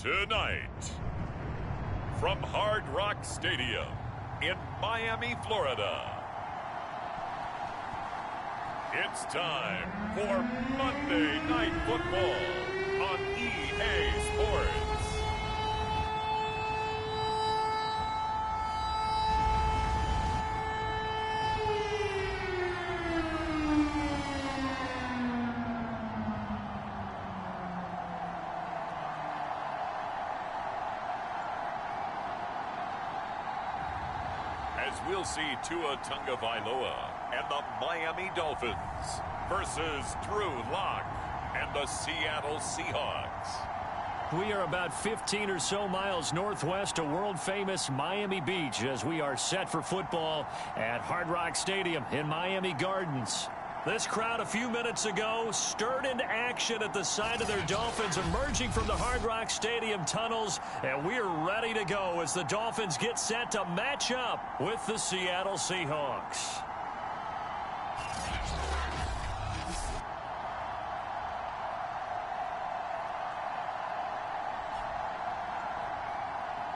Tonight, from Hard Rock Stadium in Miami, Florida, it's time for Monday Night Football on EA Sports. As we'll see Tua Tagovailoa and the Miami Dolphins versus Drew Lock and the Seattle Seahawks. We are about 15 or so miles northwest of world-famous Miami Beach as we are set for football at Hard Rock Stadium in Miami Gardens. This crowd a few minutes ago stirred into action at the sight of their Dolphins emerging from the Hard Rock Stadium tunnels, and we're ready to go as the Dolphins get set to match up with the Seattle Seahawks.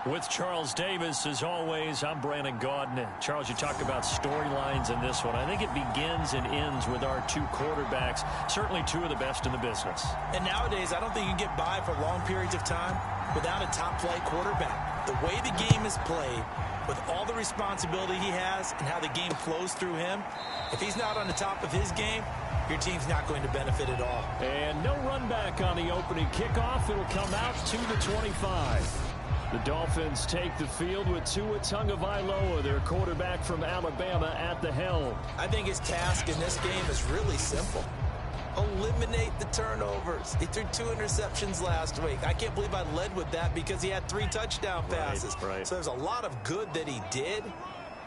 With Charles Davis, as always, I'm Brandon Gaudin. Charles, you talked about storylines in this one. I think it begins and ends with our two quarterbacks, certainly two of the best in the business. And nowadays, I don't think you can get by for long periods of time without a top-flight quarterback. The way the game is played, with all the responsibility he has and how the game flows through him, if he's not on the top of his game, your team's not going to benefit at all. And no run back on the opening kickoff. It'll come out to the 25. The Dolphins take the field with Tua Tagovailoa, their quarterback from Alabama, at the helm. I think his task in this game is really simple. Eliminate the turnovers. He threw 2 interceptions last week. I can't believe I led with that because he had 3 touchdown passes. Right. So there's a lot of good that he did,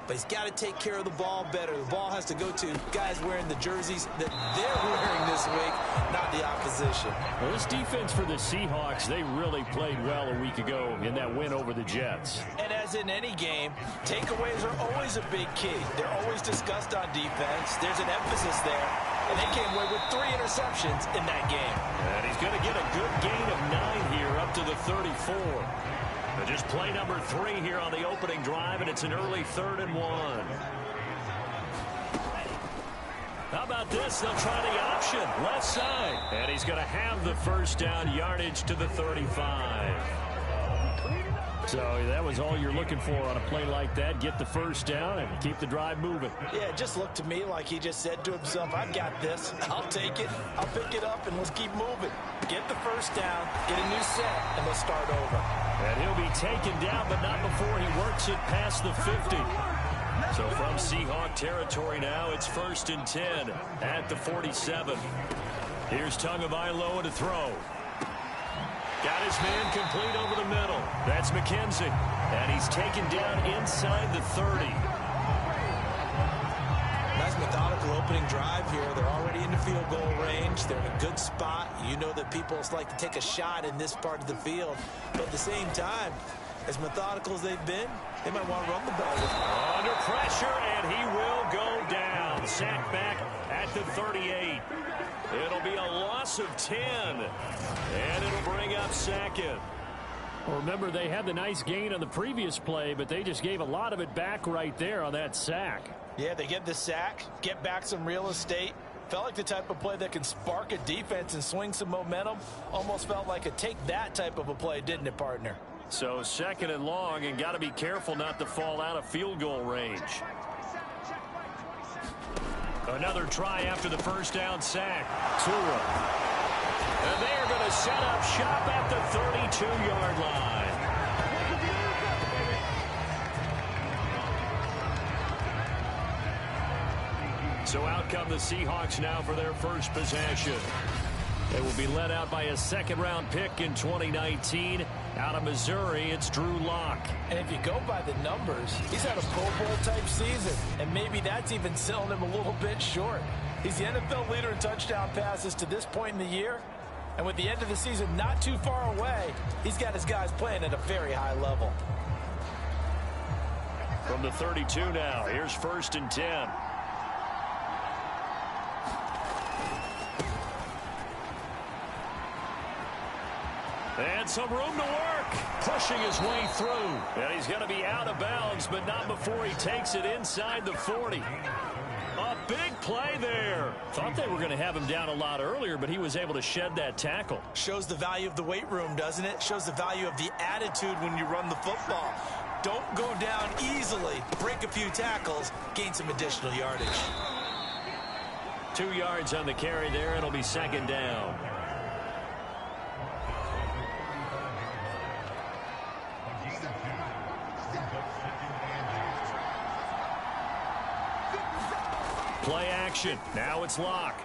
but he's got to take care of the ball better. The ball has to go to guys wearing the jerseys that they're wearing this week, not the opposition. Well, this defense for the Seahawks, they really played well a week ago in that win over the Jets. And as in any game, takeaways are always a big key. They're always discussed on defense. There's an emphasis there. And they came away with 3 interceptions in that game. And he's going to get a good gain of 9 here up to the 34. Just play number 3 here on the opening drive, and it's an early 3rd and 1. How about this? They'll try the option, left side. And he's going to have the first down, yardage to the 35. So that was all you're looking for on a play like that. Get the first down and keep the drive moving. Yeah, it just looked to me like he just said to himself, I've got this. I'll take it. I'll pick it up, and let's keep moving. Get the first down, get a new set, and let's start over. And he'll be taken down, but not before he works it past the 50. So from Seahawk territory now, it's 1st and 10 at the 47. Here's Tagovailoa to throw. Got his man complete over the middle. That's McKenzie. And he's taken down inside the 30. Nice methodical opening drive here. They're already in the field goal range. They're in a good spot. You know that people like to take a shot in this part of the field. But at the same time, as methodical as they've been, they might want to run the ball. Under pressure, and he will go down. Sacked back at the 38. It'll be a loss of 10. And it'll bring up 2nd. Well, remember, they had the nice gain on the previous play, but they just gave a lot of it back right there on that sack. Yeah, they get the sack, get back some real estate. Felt like the type of play that can spark a defense and swing some momentum. Almost felt like a take that type of a play, didn't it, partner? So 2nd and long, and got to be careful not to fall out of field goal range. Another try after the first down sack. Tua. And they are going to set up shop at the 32-yard line. So out come the Seahawks now for their first possession. They will be led out by a 2nd-round pick in 2019. Out of Missouri, it's Drew Lock. And if you go by the numbers, he's had a Pro Bowl-type season. And maybe that's even selling him a little bit short. He's the NFL leader in touchdown passes to this point in the year. And with the end of the season not too far away, he's got his guys playing at a very high level. From the 32 now, here's 1st and 10. And some room to work. Pushing his way through. And he's going to be out of bounds, but not before he takes it inside the 40. A big play there. Thought they were going to have him down a lot earlier, but he was able to shed that tackle. Shows the value of the weight room, doesn't it? Shows the value of the attitude when you run the football. Don't go down easily. Break a few tackles. Gain some additional yardage. 2 yards on the carry there. It'll be second down. Play action. Now it's Locke.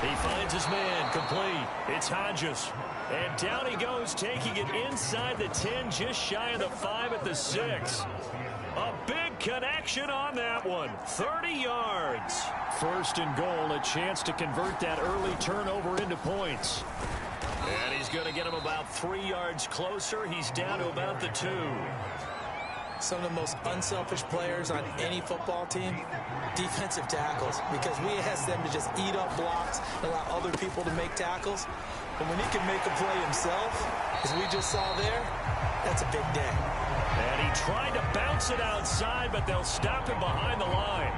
He finds his man. Complete. It's Hodges. And down he goes, taking it inside the 10, just shy of the 5 at the 6. A big connection on that one. 30 yards. First and goal, a chance to convert that early turnover into points. And he's going to get him about 3 yards closer. He's down to about the 2. Some of the most unselfish players on any football team, defensive tackles, because we ask them to just eat up blocks, allow other people to make tackles. But when he can make a play himself, as we just saw there, that's a big day. And he tried to bounce it outside, but they'll stop him behind the line.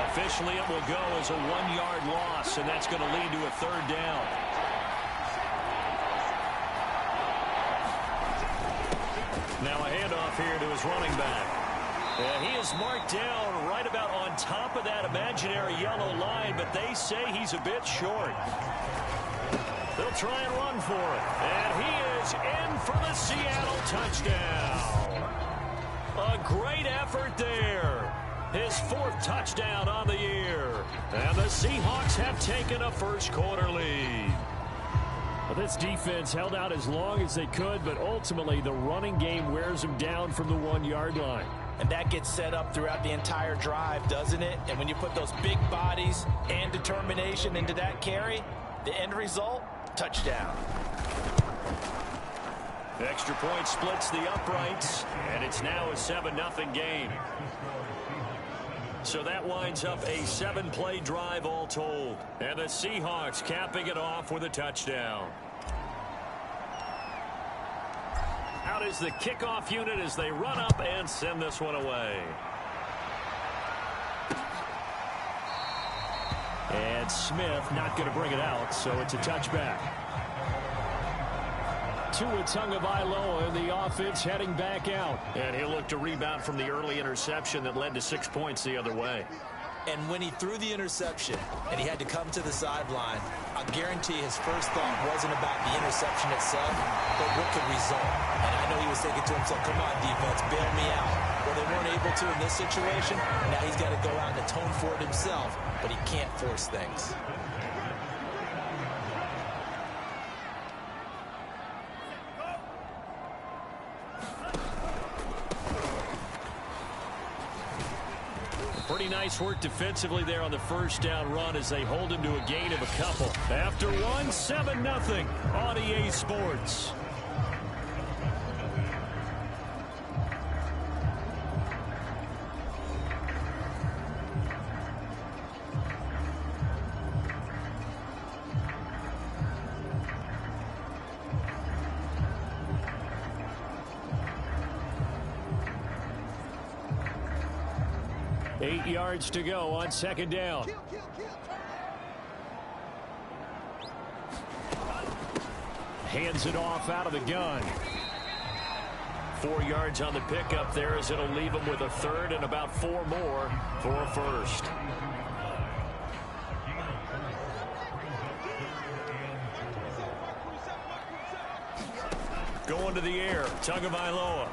Officially, it will go as a 1-yard loss, and that's going to lead to a third down. Now a handoff here to his running back. And he is marked down right about on top of that imaginary yellow line, but they say he's a bit short. They'll try and run for it. And he is in for the Seattle touchdown. A great effort there. His 4th touchdown on the year. And the Seahawks have taken a first-quarter lead. Well, this defense held out as long as they could, but ultimately the running game wears them down from the 1-yard line. And that gets set up throughout the entire drive, doesn't it? And when you put those big bodies and determination into that carry, the end result, touchdown. Extra point splits the uprights, and it's now a 7-0 game. So that winds up a 7-play drive all told. And the Seahawks capping it off with a touchdown. Out is the kickoff unit as they run up and send this one away. And Smith not going to bring it out, so it's a touchback. Tua Tagovailoa in the offense heading back out. And he'll look to rebound from the early interception that led to 6 points the other way. And when he threw the interception and he had to come to the sideline, I guarantee his first thought wasn't about the interception itself, but what could result. And I know he was thinking to himself, come on, defense, bail me out. Well, they weren't able to in this situation. Now he's got to go out and atone for it himself, but he can't force things. Pretty nice work defensively there on the first down run as they hold him to a gain of a couple. After one, 7-0 on EA Sports. Eight yards to go on second down. Hands it off out of the gun. 4 yards on the pickup there as it'll leave him with a third and about 4 more for a first. Going to the air, Tagovailoa.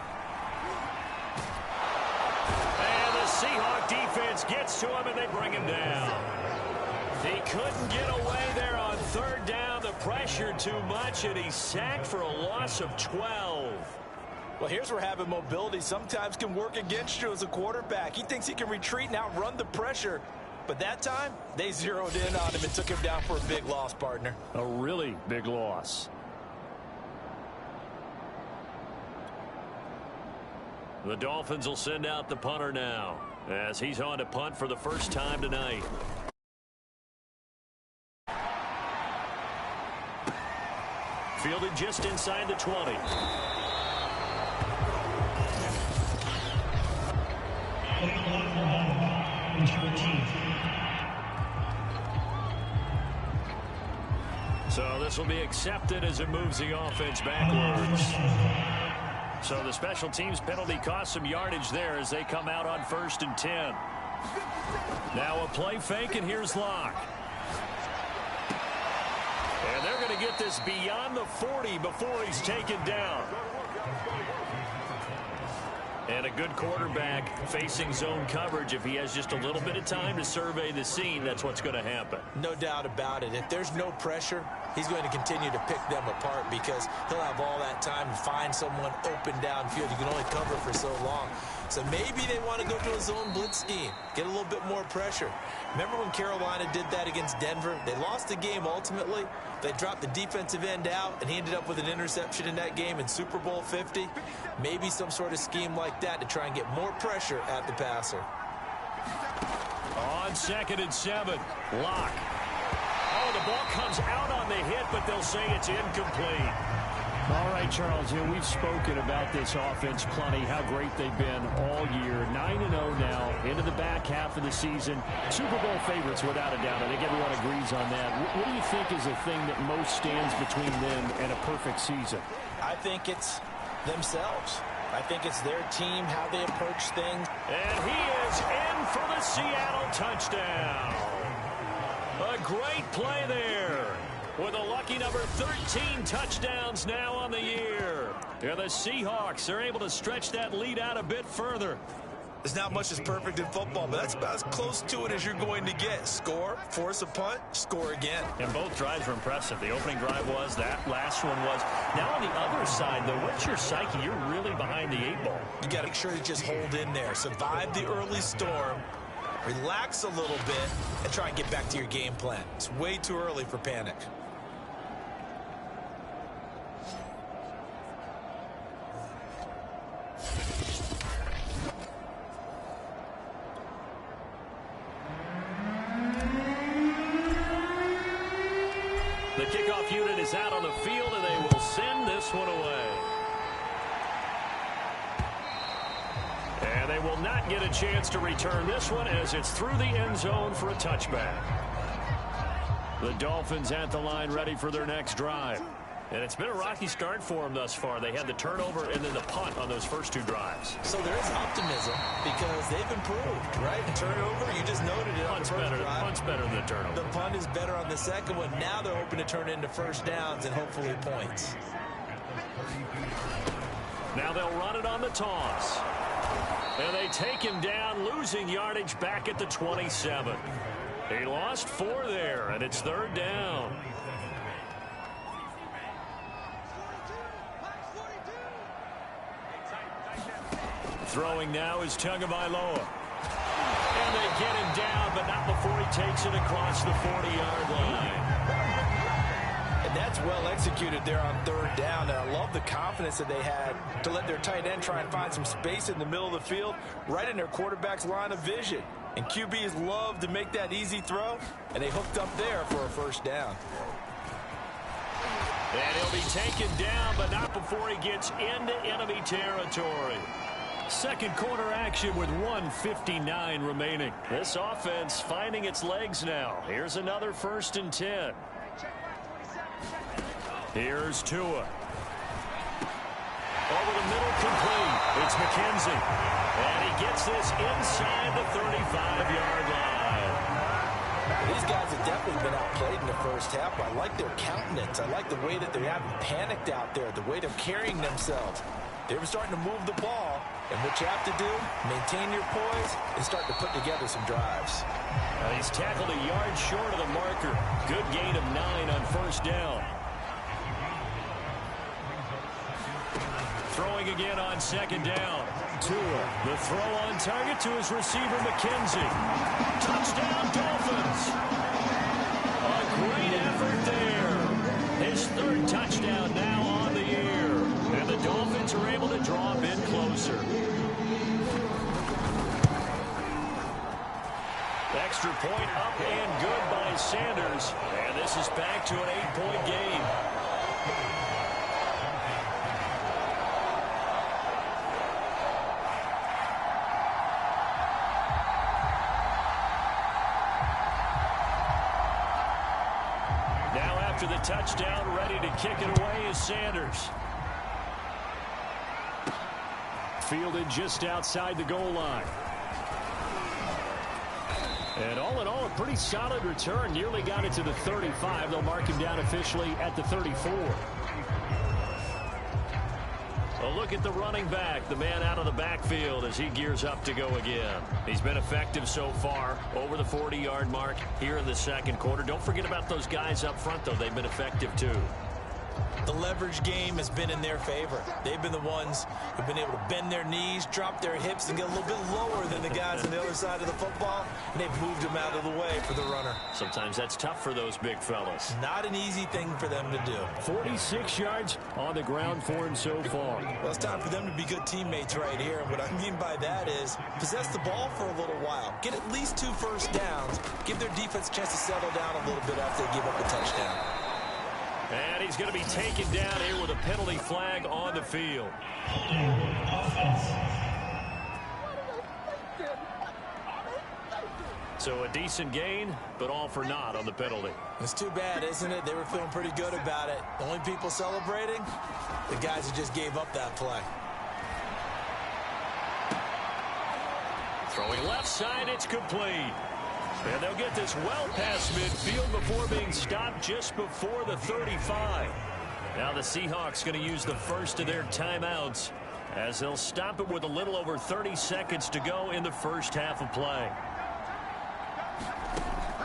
Seahawk defense gets to him and they bring him down. He couldn't get away there on third down. The pressure too much, and he's sacked for a loss of 12. Well, here's where having mobility sometimes can work against you as a quarterback. He thinks he can retreat and outrun the pressure. But that time, they zeroed in on him and took him down for a big loss, partner. A really big loss. The Dolphins will send out the punter now as he's on to punt for the first time tonight. just inside the 20. So this will be accepted as it moves the offense backwards. So the special teams penalty cost some yardage there as they come out on 1st and 10. Now a play fake, and here's Locke. And they're going to get this beyond the 40 before he's taken down. And a good quarterback facing zone coverage. If he has just a little bit of time to survey the scene, that's what's going to happen. No doubt about it. If there's no pressure, he's going to continue to pick them apart because he'll have all that time to find someone open downfield. You can only cover for so long. So maybe they want to go to a zone blitz scheme, get a little bit more pressure. Remember when Carolina did that against Denver? They lost the game ultimately. They dropped the defensive end out, and he ended up with an interception in that game in Super Bowl 50. Maybe some sort of scheme like that to try and get more pressure at the passer. On 2nd and 7, Locke. Oh, the ball comes out on the hit, but they'll say it's incomplete. All right, Charles, we've spoken about this offense plenty, how great they've been all year. 9-0 now, into the back half of the season. Super Bowl favorites, without a doubt. I think everyone agrees on that. What do you think is the thing that most stands between them and a perfect season? I think it's themselves. I think it's their team, how they approach things. And he is in for the Seattle touchdown. A great play there. With a lucky number 13 touchdowns now on the year. And the Seahawks are able to stretch that lead out a bit further. There's not much that's perfect in football, but that's about as close to it as you're going to get. Score, force a punt, score again. And both drives were impressive. The opening drive was, that last one was. Now on the other side, though, what's your psyche? You're really behind the 8 ball. You got to make sure to just hold in there. Survive the early storm. Relax a little bit and try and get back to your game plan. It's way too early for panic. The kickoff unit is out on the field, and they will send this one away. And they will not get a chance to return this one as it's through the end zone for a touchback. The Dolphins at the line ready for their next drive. And it's been a rocky start for them thus far. They had the turnover and then the punt on those first 2 drives. So there is optimism because they've improved, right? The turnover, you just noted it on the first drive. Punt's better than the turnover. The punt is better on the second one. Now they're hoping to turn into first downs and hopefully points. Now they'll run it on the toss. And they take him down, losing yardage back at the 27. He lost 4 there, and it's 3rd down. Throwing now is Tagovailoa. And they get him down, but not before he takes it across the 40-yard line. And that's well executed there on 3rd down. And I love the confidence that they had to let their tight end try and find some space in the middle of the field, right in their quarterback's line of vision. And QBs love to make that easy throw, and they hooked up there for a first down. And he'll be taken down, but not before he gets into enemy territory. Second quarter action with 1:59 remaining. This offense finding its legs now. Here's another 1st and 10. Here's Tua. Over the middle, complete. It's McKenzie. And he gets this inside the 35-yard line. These guys have definitely been outplayed in the first half. I like their countenance. I like the way that they haven't panicked out there, the way they're carrying themselves. They were starting to move the ball, and what you have to do, maintain your poise and start to put together some drives. He's tackled a yard short of the marker. Good gain of 9 on 1st down. Throwing again on 2nd down. Tua, the throw on target to his receiver, McKenzie. Touchdown, Dolphins. A great effort there. His 3rd touchdown now on the year. And the Dolphins are able to draw a bit closer. Extra point up and good by Sanders. And this is back to an 8-point game. after the touchdown, ready to kick it away is Sanders. Fielded just outside the goal line. And all in all, a pretty solid return. Nearly got it to the 35. They'll mark him down officially at the 34. A look at the running back, the man out of the backfield as he gears up to go again. He's been effective so far, over the 40-yard mark here in the second quarter. Don't forget about those guys up front, though. They've been effective, too. The leverage game has been in their favor. They've been the ones who've been able to bend their knees, drop their hips, and get a little bit lower than the guys on the other side of the football, and they've moved them out of the way for the runner. Sometimes that's tough for those big fellas. Not an easy thing for them to do. 46 yards on the ground for him so far. Well, it's time for them to be good teammates right here, and what I mean by that is possess the ball for a little while, get at least 2 first downs, give their defense a chance to settle down a little bit after they give up a touchdown. And he's going to be taken down here with a penalty flag on the field. So a decent gain, but all for naught on the penalty. It's too bad, isn't it? They were feeling pretty good about it. The only people celebrating, the guys who just gave up that play. Throwing left side, it's complete. And they'll get this well past midfield before being stopped just before the 35. Now the Seahawks going to use the first of their timeouts as they'll stop it with a little over 30 seconds to go in the first half of play.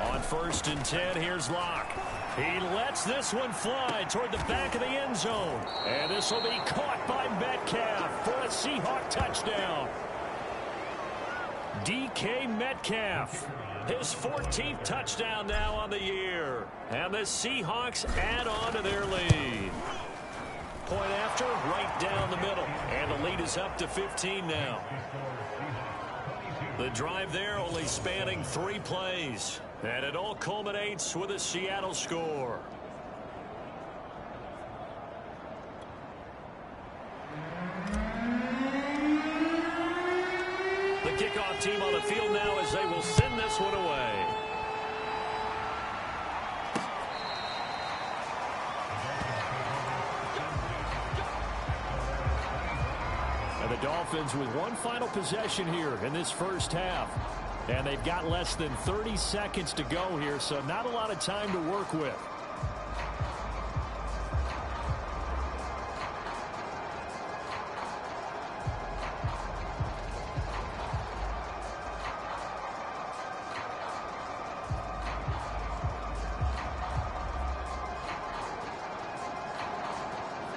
On 1st and 10, here's Locke. He lets this one fly toward the back of the end zone. And this will be caught by Metcalf for a Seahawk touchdown. DK Metcalf. His 14th touchdown now on the year. And the Seahawks add on to their lead. Point after, right down the middle. And the lead is up to 15 now. The drive there only spanning 3 plays. And it all culminates with a Seattle score. The kickoff team on the field now as they will send this one away. And the Dolphins with one final possession here in this first half. And they've got less than 30 seconds to go here, so not a lot of time to work with.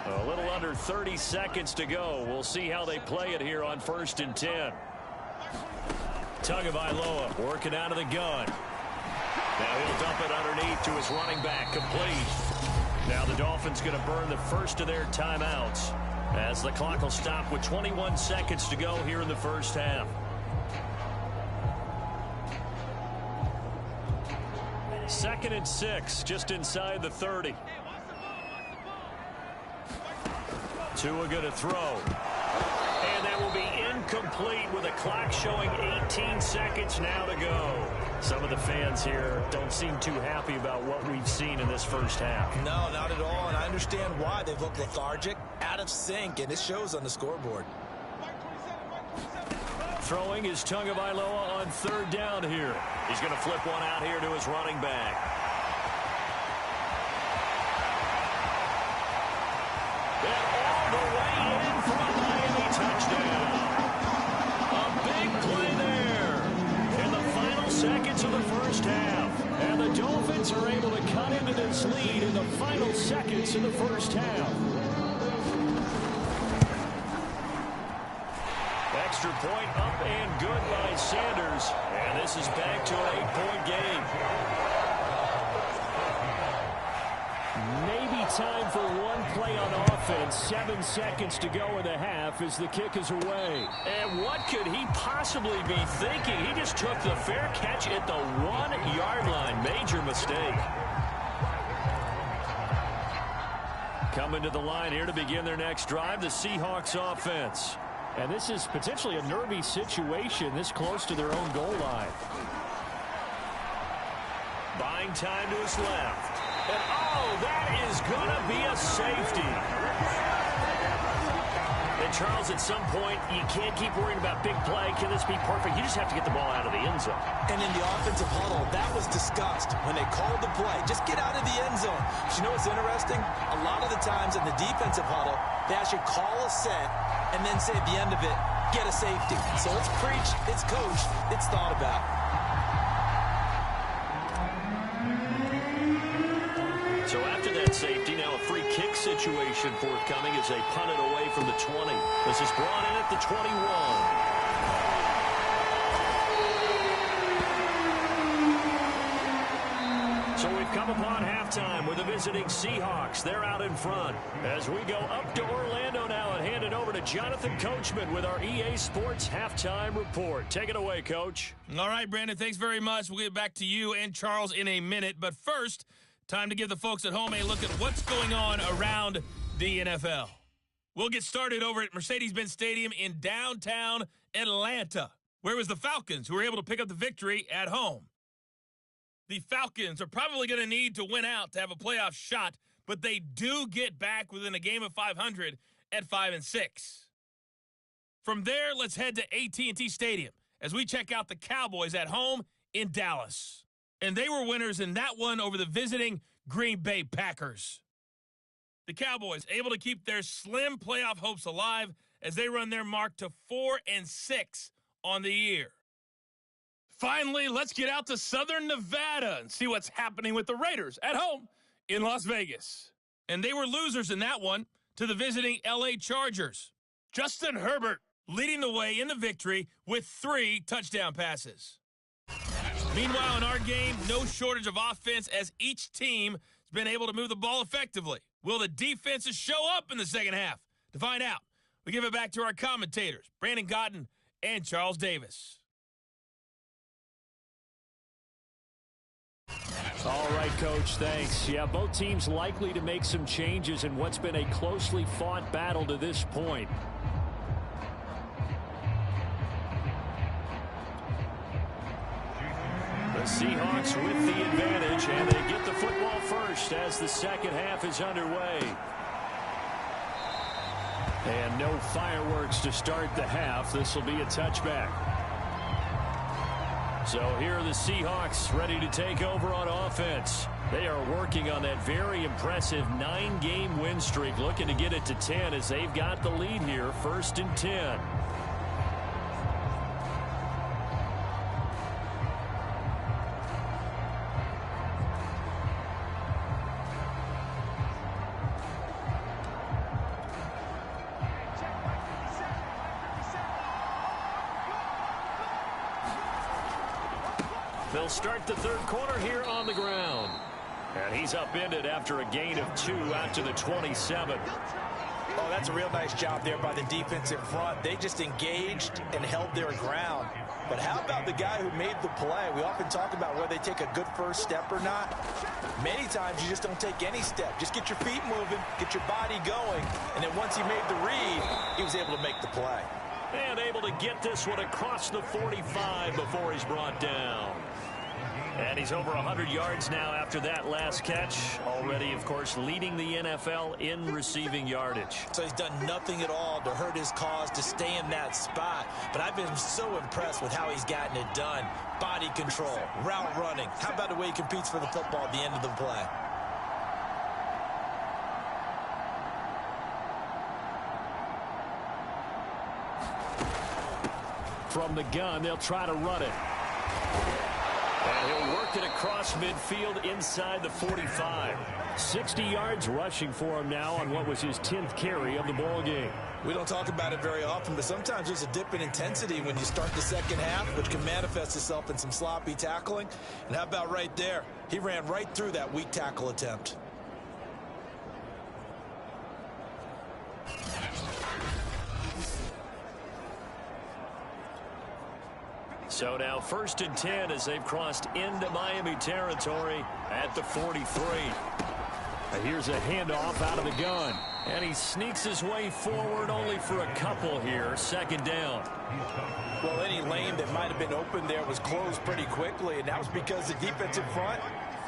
A little under 30 seconds to go. We'll see how they play it here on 1st and 10. Tagovailoa working out of the gun. Now he'll dump it underneath to his running back, complete. Now the Dolphins going to burn the first of their timeouts as the clock will stop with 21 seconds to go here in the first half. Second and 6, just inside the 30. Tua going to throw. And that will be incomplete with a clock showing 18 seconds now to go. Some of the fans here don't seem too happy about what we've seen in this first half. No, not at all, and I understand why. They've looked lethargic, out of sync, and it shows on the scoreboard. Throwing is Tagovailoa on 3rd down here. He's going to flip one out here to his running back. Seconds of the first half, and the Dolphins are able to cut into this lead in the final seconds of the first half. Extra point up and good by Sanders, and this is back to an 8-point game. Maybe time for one play on offense. 7 seconds to go in the half as the kick is away. And what could he possibly be thinking? He just took the fair catch at the 1-yard line. Major mistake. Coming to the line here to begin their next drive, the Seahawks offense. And this is potentially a nervy situation this close to their own goal line. Buying time to his left. And, oh, that is going to be a safety. And, Charles, at some point, you can't keep worrying about big play. Can this be perfect? You just have to get the ball out of the end zone. And in the offensive huddle, that was discussed when they called the play. Just get out of the end zone. But you know what's interesting? A lot of the times in the defensive huddle, they actually call a set and then say at the end of it, get a safety. So it's preached, it's coached, it's thought about. So after that safety, now a free kick situation forthcoming as they punt it away from the 20. This is brought in at the 21. So we've come upon halftime with the visiting Seahawks. They're out in front. As we go up to Orlando now and hand it over to Jonathan Coachman with our EA Sports Halftime Report. Take it away, Coach. All right, Brandon, thanks very much. We'll get back to you and Charles in a minute. But first, time to give the folks at home a look at what's going on around the NFL. We'll get started over at Mercedes-Benz Stadium in downtown Atlanta, where it was the Falcons who were able to pick up the victory at home. The Falcons are probably going to need to win out to have a playoff shot, but they do get back within a game of 500 at 5-6. From there, let's head to AT&T Stadium as we check out the Cowboys at home in Dallas. And they were winners in that one over the visiting Green Bay Packers. The Cowboys able to keep their slim playoff hopes alive as they run their mark to 4-6 on the year. Finally, let's get out to Southern Nevada and see what's happening with the Raiders at home in Las Vegas. And they were losers in that one to the visiting LA Chargers. Justin Herbert leading the way in the victory with 3 touchdown passes. Meanwhile, in our game, no shortage of offense as each team has been able to move the ball effectively. Will the defenses show up in the second half? To find out, we give it back to our commentators, Brandon Gotten and Charles Davis. All right, Coach, thanks. Yeah, both teams likely to make some changes in what's been a closely fought battle to this point. The Seahawks with the advantage, and they get the football first as the second half is underway. And no fireworks to start the half. This will be a touchback. So here are the Seahawks ready to take over on offense. They are working on that very impressive 9-game win streak, looking to get it to 10 as they've got the lead here, 1st and 10. They'll start the third quarter here on the ground. And he's upended after a gain of 2 out to the 27. Oh, that's a real nice job there by the defensive front. They just engaged and held their ground. But how about the guy who made the play? We often talk about whether they take a good first step or not. Many times you just don't take any step. Just get your feet moving, get your body going, and then once he made the read, he was able to make the play. And able to get this one across the 45 before he's brought down. And he's over 100 yards now after that last catch. Already, of course, leading the NFL in receiving yardage. So he's done nothing at all to hurt his cause, to stay in that spot. But I've been so impressed with how he's gotten it done. Body control, route running. How about the way he competes for the football at the end of the play? From the gun, they'll try to run it. And he'll work it across midfield inside the 45. 60 yards rushing for him now on what was his 10th carry of the ball game. We don't talk about it very often, but sometimes there's a dip in intensity when you start the second half, which can manifest itself in some sloppy tackling. And how about right there? He ran right through that weak tackle attempt. So now 1st and 10 as they've crossed into Miami territory at the 43. Here's a handoff out of the gun. And he sneaks his way forward only for a couple here. 2nd down. Well, any lane that might have been open there was closed pretty quickly, and that was because the defensive front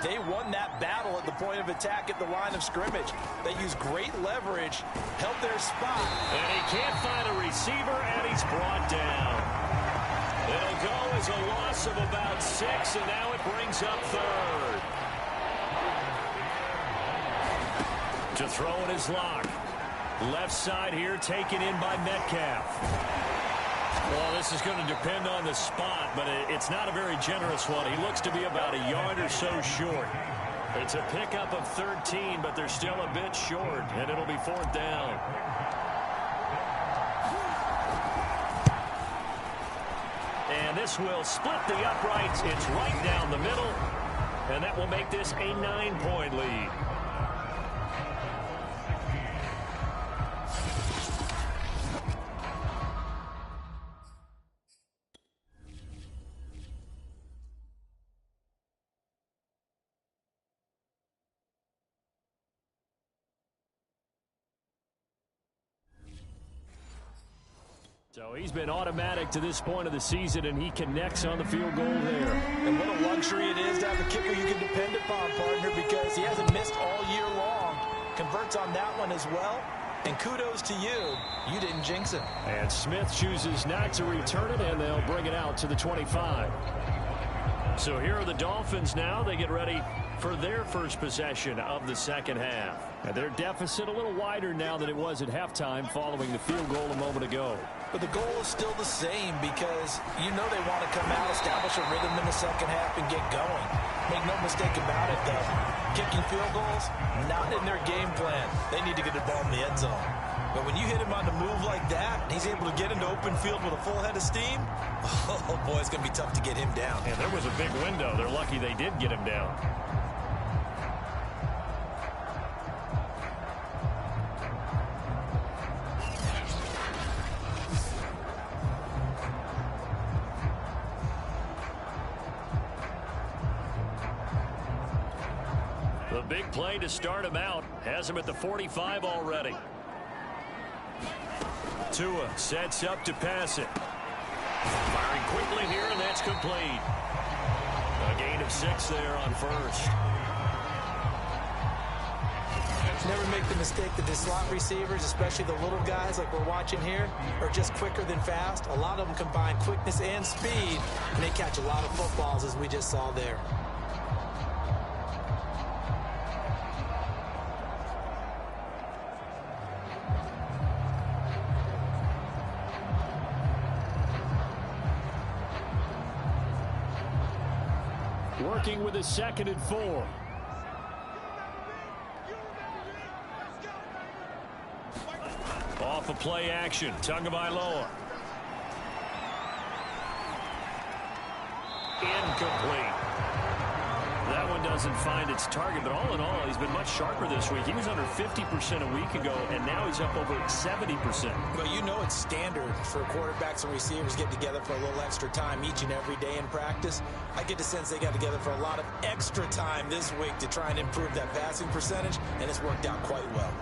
They won that battle at the point of attack at the line of scrimmage. They used great leverage, held their spot. And he can't find a receiver, and he's brought down. It'll go as a loss of about 6, and now it brings up third. To throw in his lock. Left side here taken in by Metcalf. Well, this is going to depend on the spot, but it's not a very generous one. He looks to be about a yard or so short. It's a pickup of 13, but they're still a bit short, and it'll be fourth down. And this will split the uprights. It's right down the middle, and that will make this a 9-point lead. So he's been automatic to this point of the season, and he connects on the field goal there. And what a luxury it is to have a kicker you can depend upon, partner, because he hasn't missed all year long. Converts on that one as well. And kudos to you. You didn't jinx him. And Smith chooses not to return it, and they'll bring it out to the 25. So here are the Dolphins now. They get ready for their first possession of the second half. And their deficit a little wider now than it was at halftime following the field goal a moment ago. But the goal is still the same because you know they want to come out, establish a rhythm in the second half, and get going. Make no mistake about it, though. Kicking field goals, not in their game plan. They need to get the ball in the end zone. But when you hit him on the move like that, and he's able to get into open field with a full head of steam, oh, boy, it's going to be tough to get him down. And there was a big window. They're lucky they did get him down. The big play to start him out has him at the 45 already. Tua sets up to pass it. Firing quickly here, and that's complete. A gain of 6 there on first. Never make the mistake that the slot receivers, especially the little guys like we're watching here, are just quicker than fast. A lot of them combine quickness and speed, and they catch a lot of footballs, as we just saw there. Working with a 2nd and 4. Off of play action. Tagovailoa. Incomplete. That one doesn't find its target, but all in all, he's been much sharper this week. He was under 50% a week ago, and now he's up over 70%. Well, you know it's standard for quarterbacks and receivers get together for a little extra time each and every day in practice. I get the sense they got together for a lot of extra time this week to try and improve that passing percentage, and it's worked out quite well.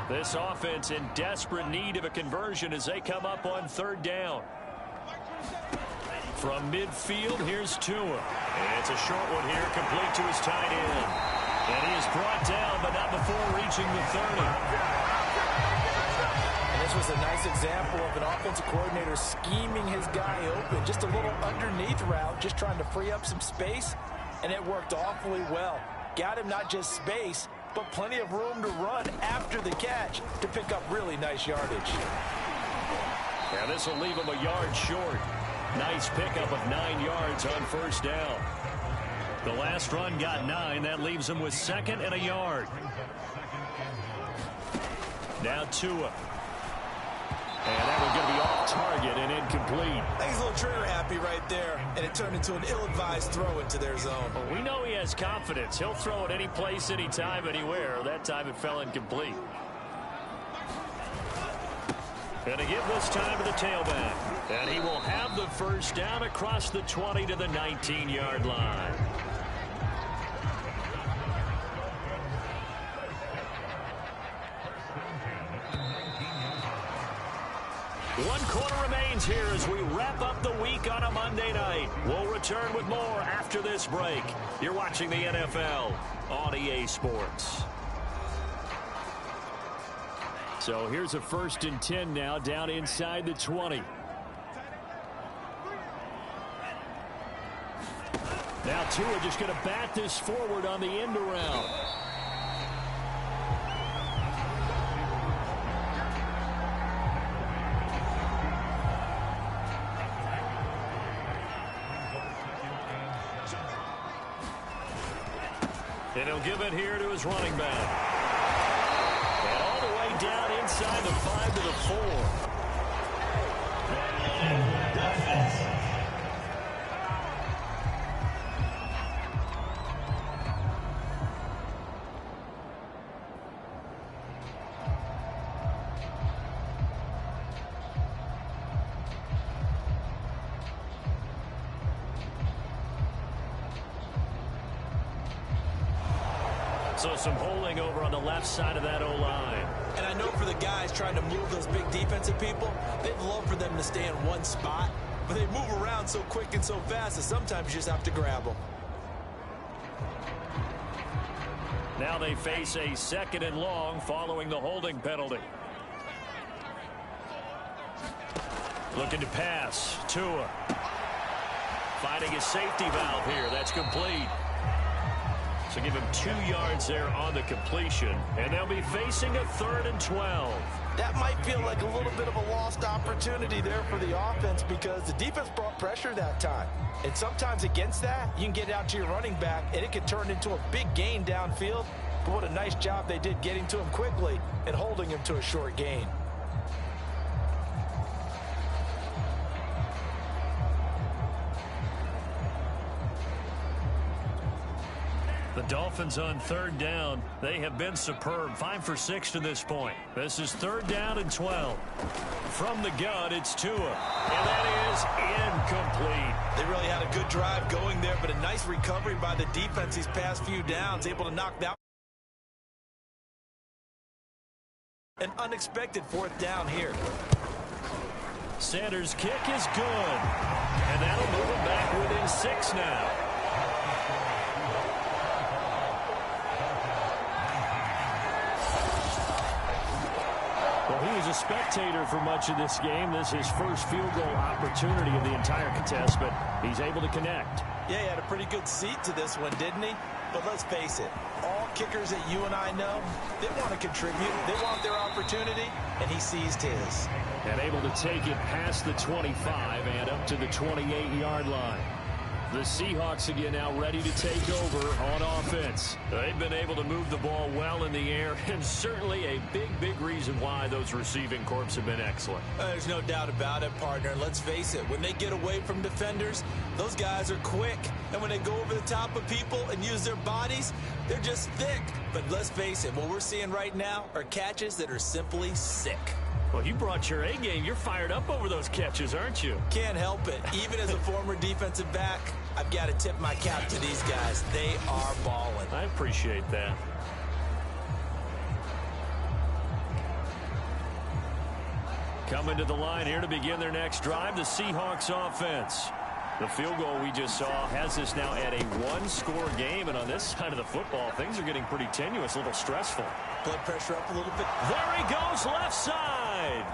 This offense in desperate need of a conversion as they come up on 3rd down. From midfield, here's Tua. And it's a short one here, complete to his tight end. And he is brought down, but not before reaching the 30. And this was a nice example of an offensive coordinator scheming his guy open. Just a little underneath route, just trying to free up some space, and it worked awfully well. Got him not just space, but plenty of room to run after the catch to pick up really nice yardage. Yeah, this will leave him a yard short. Nice pickup of 9 yards on 1st down. The last run got 9. That leaves him with 2nd and a yard. Now Tua. And that one's going to be off target and incomplete. I think he's a little trigger happy right there, and it turned into an ill-advised throw into their zone. Well, we know he has confidence. He'll throw it any place, anytime, anywhere. That time it fell incomplete. And to give this time to the tailback. And he will have the 1st down across the 20 to the 19-yard line. One quarter remains here as we wrap up the week on a Monday night. We'll return with more after this break. You're watching the NFL on EA Sports. So here's a 1st and 10 now, down inside the 20. Now Tua just going to bat this forward on the end around. And he'll give it here to his running back. And all the way down inside the 5 to the 4. So some holding over on the left side of that O-line. And I know for the guys trying to move those big defensive people, they'd love for them to stay in one spot. But they move around so quick and so fast that sometimes you just have to grab them. Now they face a 2nd and long following the holding penalty. Looking to pass. Tua. Finding his safety valve here. That's complete. So give him 2 yards there on the completion. And they'll be facing a 3rd and 12. That might feel like a little bit of a lost opportunity there for the offense because the defense brought pressure that time. And sometimes against that, you can get out to your running back, and it can turn into a big gain downfield. But what a nice job they did getting to him quickly and holding him to a short gain. The Dolphins on 3rd down. They have been superb. 5 for 6 to this point. This is 3rd down and 12. From the gun, it's Tua. And that is incomplete. They really had a good drive going there, but a nice recovery by the defense these past few downs, able to knock that. An unexpected 4th down here. Sanders' kick is good. And that'll move him back within 6 now. Well, he was a spectator for much of this game. This is his first field goal opportunity of the entire contest, but he's able to connect. Yeah, he had a pretty good seat to this one, didn't he? But let's face it, all kickers that you and I know, they want to contribute. They want their opportunity, and he seized his. And able to take it past the 25 and up to the 28-yard line. The Seahawks again now ready to take over on offense. They've been able to move the ball well in the air, and certainly a big reason why those receiving corps have been excellent. There's no doubt about it, partner. Let's face it, when they get away from defenders, those guys are quick. And when they go over the top of people and use their bodies, they're just thick. But let's face it, what we're seeing right now are catches that are simply sick. Well, you brought your A game. You're fired up over those catches, aren't you? Can't help it. Even as a former defensive back, I've got to tip my cap to these guys. They are balling. I appreciate that. Coming to the line here to begin their next drive, the Seahawks offense. The field goal we just saw has us now at a 1-score game, and on this side of the football, things are getting pretty tenuous, a little stressful. Blood pressure up a little bit. There he goes, left side.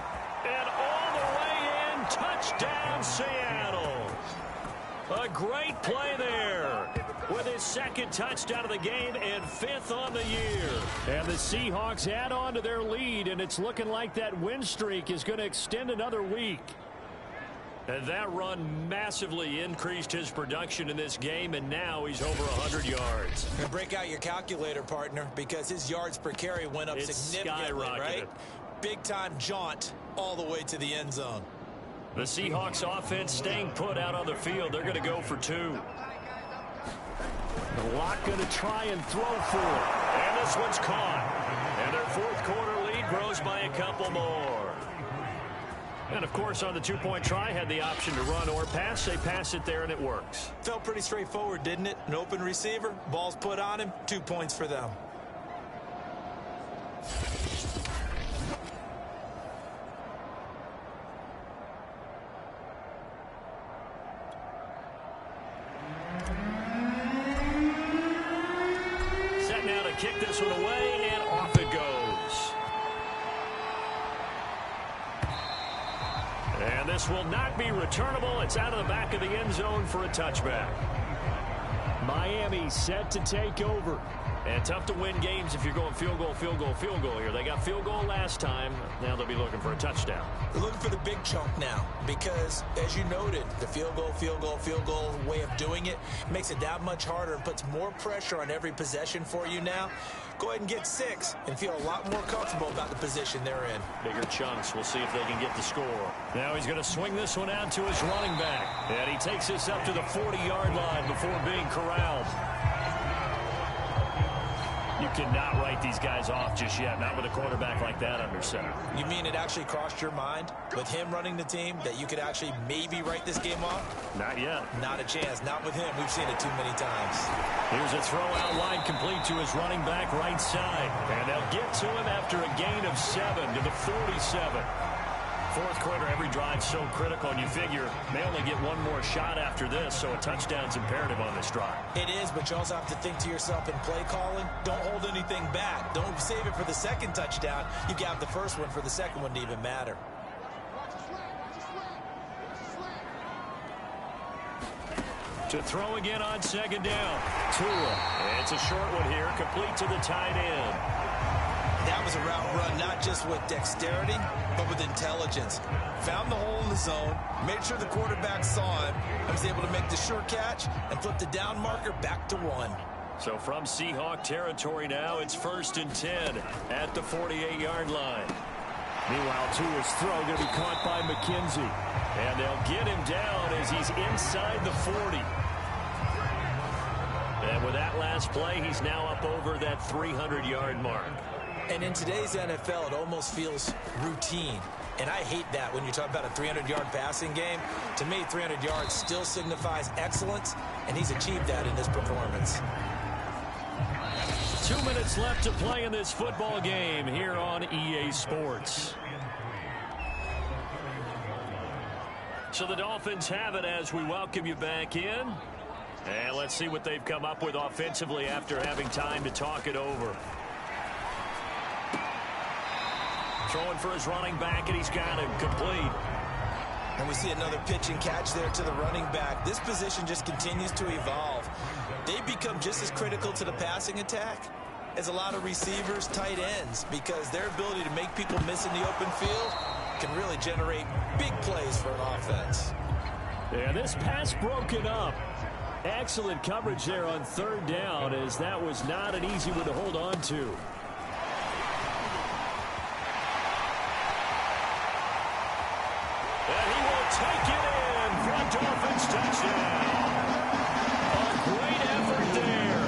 And all the way in, touchdown Seattle. A great play there with his 2nd touchdown of the game and 5th on the year. And the Seahawks add on to their lead, and it's looking like that win streak is going to extend another week. And that run massively increased his production in this game, and now he's over 100 yards. And break out your calculator, partner, because his yards per carry went up significantly, right? Big-time jaunt all the way to the end zone. The Seahawks offense staying put out on the field. They're going to go for 2. The Lock going to try and throw for it. And this one's caught. And their 4th quarter lead grows by a couple more. And, of course, on the 2-point try, had the option to run or pass. They pass it there, and it works. Felt pretty straightforward, didn't it? An open receiver, ball's put on him, 2 points for them. kick this one away, and off it goes. And this will not be returnable. It's out of the back of the end zone for a touchback. Miami set to take over. And tough to win games if you're going field goal, field goal, field goal here. They got field goal last time. Now they'll be looking for a touchdown. They're looking for the big chunk now because, as you noted, the field goal, field goal, field goal way of doing it makes it that much harder and puts more pressure on every possession for you now. Go ahead and get 6 and feel a lot more comfortable about the position they're in. Bigger chunks. We'll see if they can get the score. Now he's going to swing this one out to his running back. And he takes this up to the 40-yard line before being corralled. You cannot write these guys off just yet, not with a quarterback like that under center. You mean it actually crossed your mind with him running the team that you could actually maybe write this game off? Not yet. Not a chance. Not with him. We've seen it too many times. Here's a throw out wide complete to his running back right side. And they'll get to him after a gain of 7 to the 47. Fourth quarter, every drive so critical, and you figure they only get one more shot after this, so a touchdown's imperative on this drive. It is, but you also have to think to yourself in play calling, don't hold anything back. Don't save it for the second touchdown. You got the first one for the second one to even matter. To throw again on second down. Tua. It's a short one here, complete to the tight end. That was a route run, not just with dexterity, but with intelligence. Found the hole in the zone, made sure the quarterback saw him, and was able to make the sure catch and flip the down marker back to 1. So from Seahawk territory now, it's 1st and 10 at the 48-yard line. Meanwhile, Tua's throw going to be caught by McKenzie. And they'll get him down as he's inside the 40. And with that last play, he's now up over that 300-yard mark. And in today's NFL, it almost feels routine. And I hate that when you talk about a 300-yard passing game. To me, 300 yards still signifies excellence, and he's achieved that in this performance. 2 minutes left to play in this football game here on EA Sports. So the Dolphins have it as we welcome you back in. And let's see what they've come up with offensively after having time to talk it over. Throwing for his running back, and he's got him complete. And we see another pitch and catch there to the running back. This position just continues to evolve. They become just as critical to the passing attack as a lot of receivers, tight ends, because their ability to make people miss in the open field can really generate big plays for an offense. Yeah, this pass broken up. Excellent coverage there on 3rd down, as that was not an easy one to hold on to. And he will take it in for a Dolphins touchdown. A great effort there.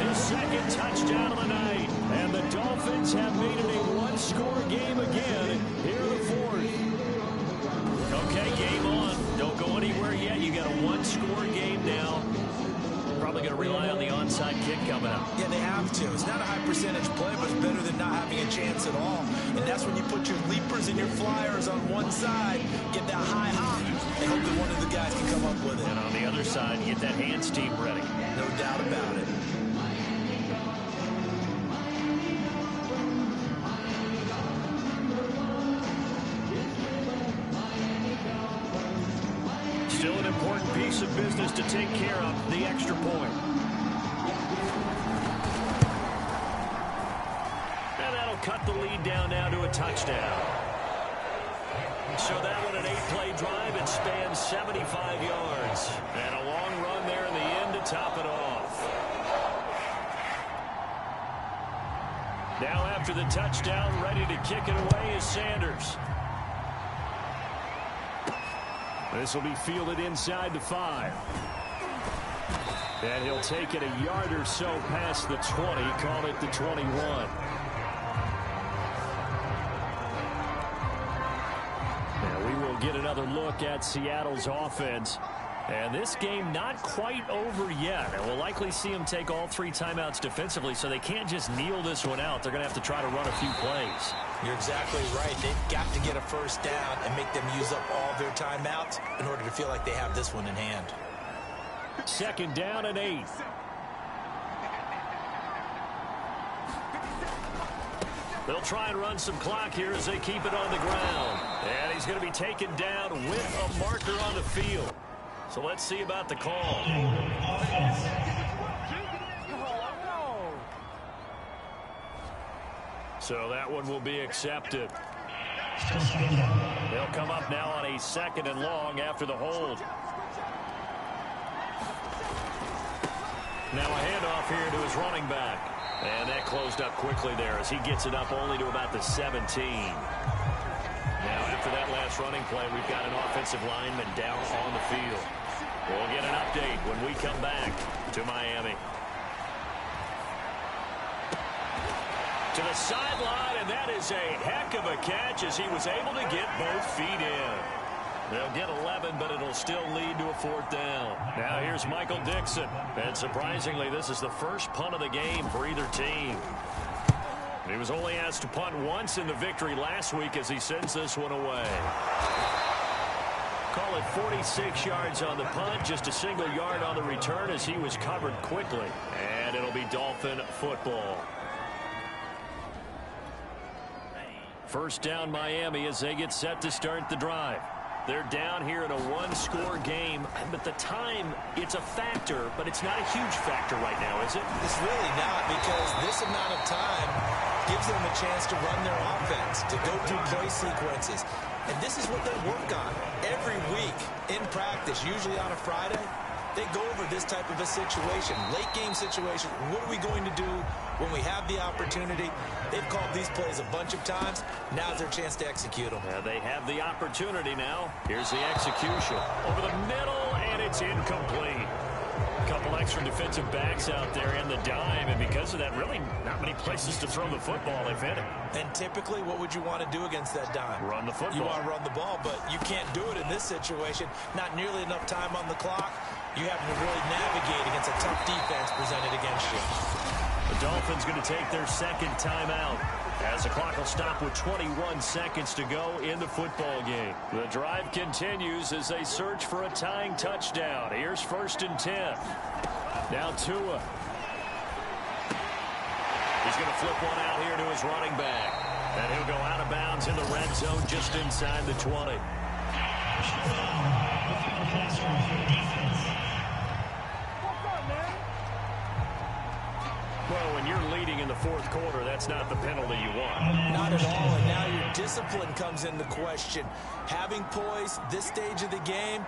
His 2nd touchdown of the night. And the Dolphins have made it a one-score game again here in the 4th. Okay, game on. Don't go anywhere yet. You got a one-score game now. Probably going to rely on the onside kick coming up. Yeah, they have to. It's not a high percentage play, but it's better than not having a chance at all. And that's when you put your leapers and your flyers on one side, get that high hop, and hope that one of the guys can come up with it. And on the other side, you get that hands team ready. No doubt about it. Still an important piece of business to take care of, the extra point. And that'll cut the lead down now to a touchdown. So that one an 8-play drive. It spans 75 yards. And a long run there in the end to top it off. Now after the touchdown, ready to kick it away is Sanders. This will be fielded inside the 5. And he'll take it a yard or so past the 20, call it the 21. Now we will get another look at Seattle's offense. And this game not quite over yet. And we'll likely see them take all 3 timeouts defensively, so they can't just kneel this one out. They're going to have to try to run a few plays. You're exactly right. They've got to get a first down and make them use up all their timeouts in order to feel like they have this one in hand. 2nd down and 8. They'll try and run some clock here as they keep it on the ground. And he's going to be taken down with a marker on the field. So let's see about the call. So that one will be accepted. They'll come up now on a 2nd and long after the hold. Now a handoff here to his running back. And that closed up quickly there as he gets it up only to about the 17. Now after that last running play, we've got an offensive lineman down on the field. We'll get an update when we come back to Miami. To the sideline, and that is a heck of a catch as he was able to get both feet in. They'll get 11, but it'll still lead to a 4th down. Now here's Michael Dixon. And surprisingly, this is the first punt of the game for either team. He was only asked to punt once in the victory last week as he sends this one away. Call it 46 yards on the punt, just a single yard on the return as he was covered quickly. And it'll be Dolphin football. First down Miami as they get set to start the drive. They're down here in a 1-score game, but the time, it's a factor, but it's not a huge factor right now, is it? It's really not, because this amount of time gives them a chance to run their offense, to go through play sequences. And this is what they work on every week in practice, usually on a Friday. They go over this type of a situation, late game situation. What are we going to do when we have the opportunity? They've called these plays a bunch of times. Now's their chance to execute them. Yeah, they have the opportunity now. Here's the execution. Over the middle, and it's incomplete. A couple extra defensive backs out there in the dime, and because of that, really not many places to throw the football if any. And typically, what would you want to do against that dime? Run the football. You want to run the ball, but you can't do it in this situation. Not nearly enough time on the clock. You have to really navigate against a tough defense presented against you. The Dolphins going to take their 2nd timeout as the clock will stop with 21 seconds to go in the football game. The drive continues as they search for a tying touchdown. Here's 1st and 10. Now Tua. He's going to flip one out here to his running back. And he'll go out of bounds in the red zone just inside the 20. Well, when you're leading in the 4th quarter, that's not the penalty you want. Not at all, and now your discipline comes into question. Having poise, this stage of the game,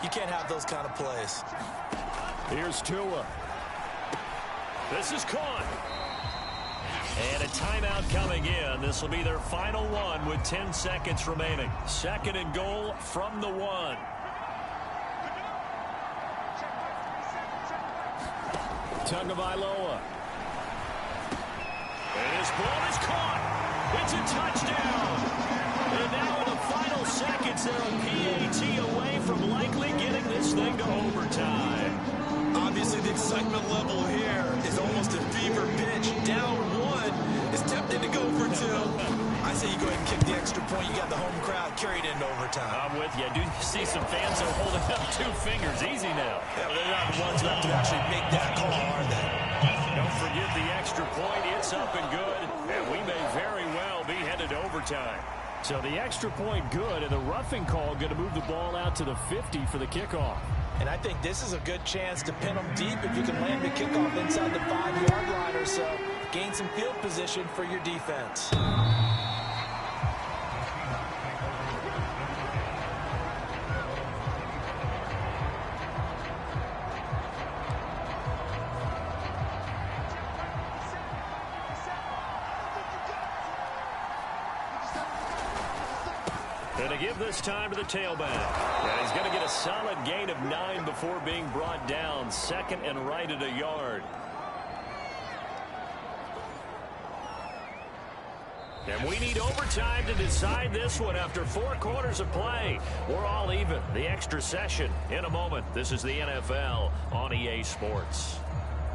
you can't have those kind of plays. Here's Tua. This is caught. And a timeout coming in. This will be their final one with 10 seconds remaining. 2nd and goal from the 1. Tagovailoa. And his ball is caught. It's a touchdown. And now in the final seconds, they're a PAT away from likely getting this thing to overtime. Obviously, the excitement level here is almost a fever pitch. Down 1 is tempted to go for 2. I say you go ahead and kick the extra point. You got the home crowd carried into overtime. I'm with you. I do see some fans are holding up 2 fingers. Easy now. Yeah, they're not the ones who have to actually make that call, are they? Don't forget the extra point. It's up and good. And we may very well be headed to overtime. So the extra point good, and the roughing call going to move the ball out to the 50 for the kickoff. And I think this is a good chance to pin them deep if you can land the kickoff inside the 5-yard line or so. Gain some field position for your defense. Going to give this time to the tailback. And he's going to get a solid gain of 9 before being brought down. 2nd and right at a yard. And we need overtime to decide this one after 4 quarters of play. We're all even. The extra session in a moment. This is the NFL on EA Sports.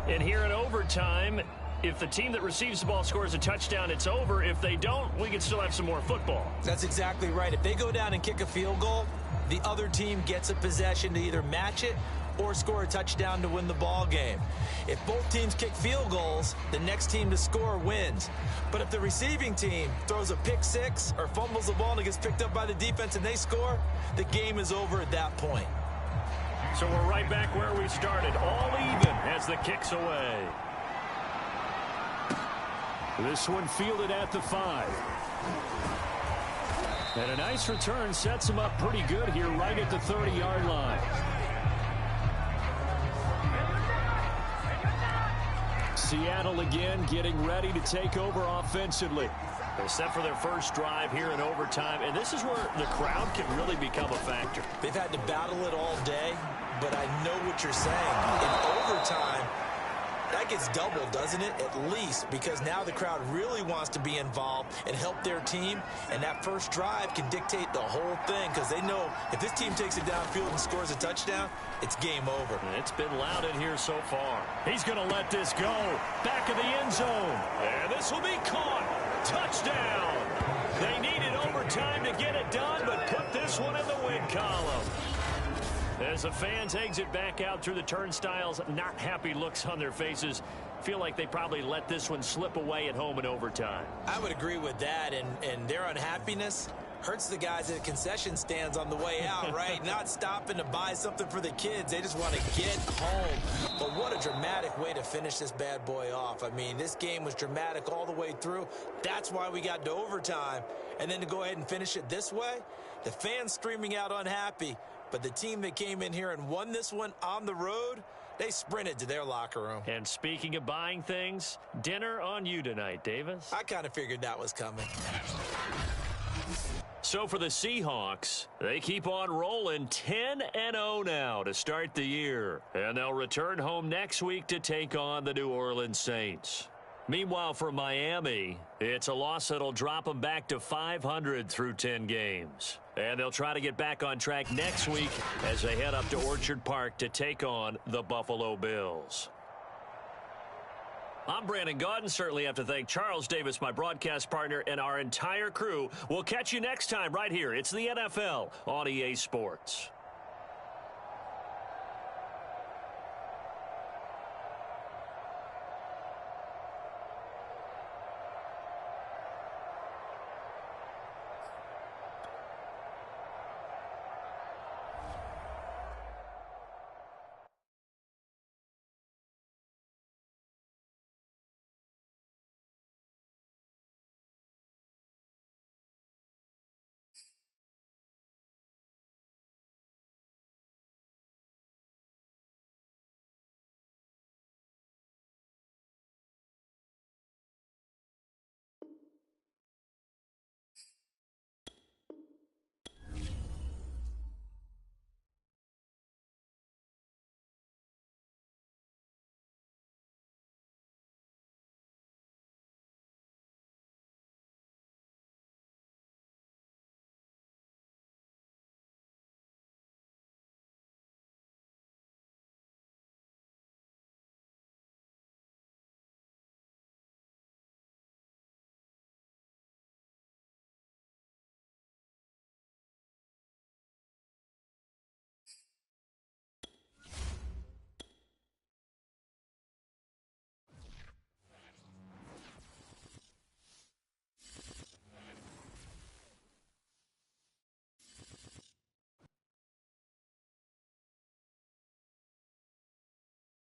And here in overtime, if the team that receives the ball scores a touchdown, it's over. If they don't, we can still have some more football. That's exactly right. If they go down and kick a field goal, the other team gets a possession to either match it or score a touchdown to win the ball game. If both teams kick field goals, the next team to score wins. But if the receiving team throws a pick six or fumbles the ball and it gets picked up by the defense and they score, the game is over at that point. So we're right back where we started, all even as the kick's away. This one fielded at the 5. And a nice return sets him up pretty good here right at the 30-yard line. Seattle again getting ready to take over offensively. They're set for their first drive here in overtime, and this is where the crowd can really become a factor. They've had to battle it all day, but I know what you're saying. In overtime, that gets doubled, doesn't it? At least, because now the crowd really wants to be involved and help their team, and that first drive can dictate the whole thing because they know if this team takes it downfield and scores a touchdown, it's game over. It's been loud in here so far. He's going to let this go. Back of the end zone. And this will be caught. Touchdown. They needed overtime to get it done, but put this one in the win column. As the fans exit back out through the turnstiles, not happy looks on their faces. Feel like they probably let this one slip away at home in overtime. I would agree with that, and their unhappiness hurts the guys at concession stands on the way out, right? Not stopping to buy something for the kids. They just want to get home. But what a dramatic way to finish this bad boy off. I mean, this game was dramatic all the way through. That's why we got to overtime. And then to go ahead and finish it this way, the fans streaming out unhappy. But the team that came in here and won this one on the road, they sprinted to their locker room. And speaking of buying things, dinner on you tonight, Davis. I kind of figured that was coming. So for the Seahawks, they keep on rolling 10-0 now to start the year. And they'll return home next week to take on the New Orleans Saints. Meanwhile, for Miami, it's a loss that'll drop them back to 500 through 10 games. And they'll try to get back on track next week as they head up to Orchard Park to take on the Buffalo Bills. I'm Brandon Gaudin. Certainly have to thank Charles Davis, my broadcast partner, and our entire crew. We'll catch you next time right here. It's the NFL on EA Sports.